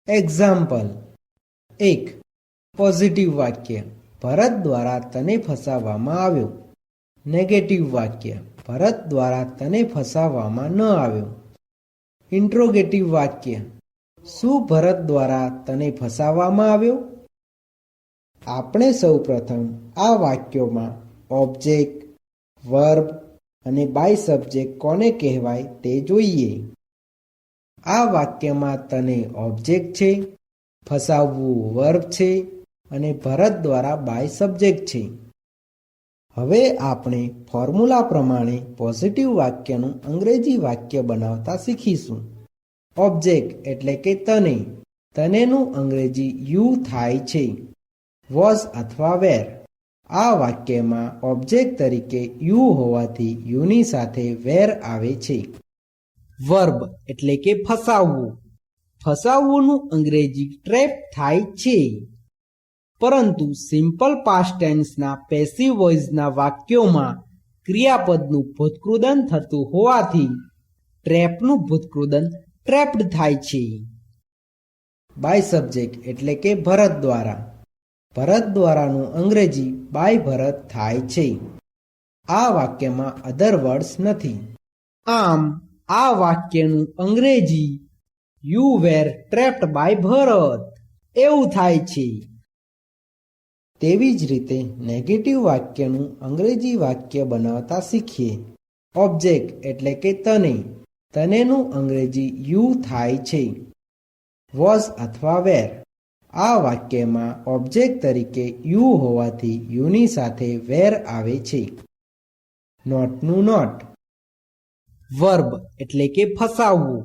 Example 1. Positive વાક્ય, ભરત દ્વારા તને ફસાવવામાં આવ્યો. નેગેટિવ વાક્ય, ભરત દ્વારા તને ફસાવવામાં ન આવ્યો. ઇન્ટ્રોગેટિવ વાક્ય, શું ભરત દ્વારા તને ફસાવવામાં આવ્યો? આપણે સૌપ્રથમ આ વાક્યોમાં ઓબ્જેક્ટ, વર્બ અને બાય સબ્જેક્ટ કોને કહેવાય તે જોઈએ. આ વાક્યમાં તને ઓબ્જેક્ટ છે, ફસાવવું વર્બ છે અને ભરત દ્વારા બાય સબ્જેક્ટ છે. હવે આપણે ફોર્મ્યુલા પ્રમાણે પોઝિટિવ વાક્યનું અંગ્રેજી વાક્ય બનાવતા શીખીશું. ઓબ્જેક્ટ એટલે કે તનેનું અંગ્રેજી યુ થાય છે. વોઝ અથવા વેર. આ વાક્યમાં ઓબ્જેક્ટ તરીકે યુ હોવાથી યુની સાથે વેર આવે છે. વર્બ એટલે કે ફસાવવું. ફસાવવુંનું અંગ્રેજી ટ્રેપ થાય છે. પરંતુ સિમ્પલ પાસ્ટ ટેન્સના પેસિવ વોઇસના વાક્યોમાં ક્રિયાપદનું ભૂતકૃદન થતું હોવાથી ટ્રેપનું ભૂતકૃદન ટ્રેપ્ડ થાય છે. બાય સબ્જેક્ટ એટલે કે ભરત દ્વારા. ભરત દ્વારાનું અંગ્રેજી બાય ભરત થાય છે. આ વાક્યમાં અધર વર્ડ્સ નથી. આમ આ વાક્યનું અંગ્રેજી યુ વેર ટ્રેપ્ડ બાય ભરત એવું થાય છે. તેવી જ રીતે નેગેટિવ વાક્યનું અંગ્રેજી વાક્ય બનાવતા શીખીએ. ઓબ્જેક્ટ એટલે કે તનેનું અંગ્રેજી યુ થાય છે. વોઝ અથવા વેર. આ વાક્યમાં ઓબ્જેક્ટ તરીકે યુ હોવાથી યુની સાથે વેર આવે છે. નોટનું નોટ. વર્બ એટલે કે ફસાવવું.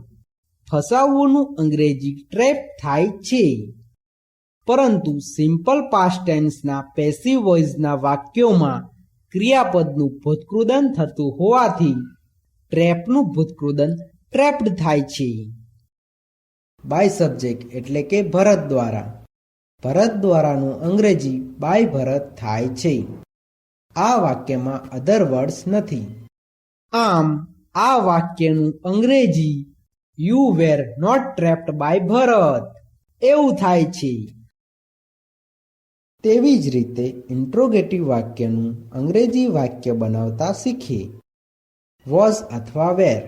ફસાવવુંનું અંગ્રેજી ટ્રેપ થાય છે. પરંતુ સિમ્પલ પાસ્ટ ટેન્સના પેસિવ વોઇસના વાક્યોમાં ક્રિયાપદનું ભૂતકૃદન થતું હોવાથી ટ્રેપનું ભૂતકૃદન ટ્રેપ્ડ થાય છે. બાય સબ્જેક્ટ એટલે કે ભરત દ્વારા. ભરત દ્વારાનું અંગ્રેજી બાય ભરત થાય છે. આ વાક્યમાં અધર વર્ડ્સ નથી. આમ આ વાક્યનું અંગ્રેજી you were not trapped by Bharat એવું થાય છે. તેવી જ રીતે ઇન્ટ્રોગેટિવ વાક્યનું અંગ્રેજી વાક્ય બનાવતા શીખીએ. વોઝ અથવા વેર.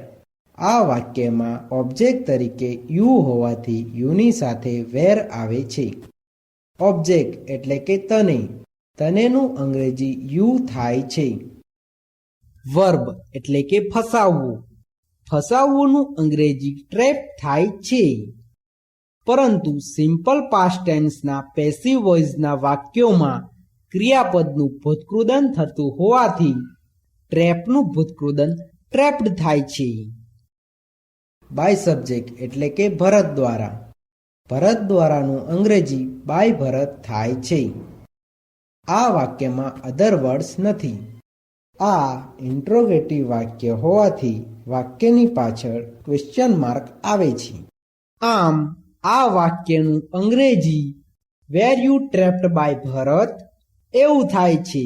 આ વાક્યમાં ઓબ્જેક્ટ તરીકે યુ હોવાથી યુની સાથે વેર આવે છે. ઓબ્જેક્ટ એટલે કે તનેનું અંગ્રેજી યુ થાય છે. વર્બ એટલે કે ફસાવવું. ફસાવવુંનું અંગ્રેજી ટ્રેપ થાય છે. પરંતુ સિમ્પલ પાસ્ટ ટેન્સના પેસિવ વોઇસના વાક્યોમાં ક્રિયાપદનું ભૂતકૃદન થતું હોવાથી ટ્રેપનું ભૂતકૃદન ટ્રેપ્ડ થાય છે. બાય સબ્જેક્ટ એટલે કે ભરત દ્વારા. ભરત દ્વારાનું અંગ્રેજી બાય ભરત થાય છે. આ વાક્યમાં અધર વર્ડ્સ નથી. આ ઇન્ટ્રોગેટિવ વાક્ય હોવાથી વાક્યની પાછળ ક્વેશ્ચન માર્ક આવે છે. આમ આ વાક્યનું અંગ્રેજી વેર યુ ટ્રેપ્ડ બાય ભરત એવું થાય છે.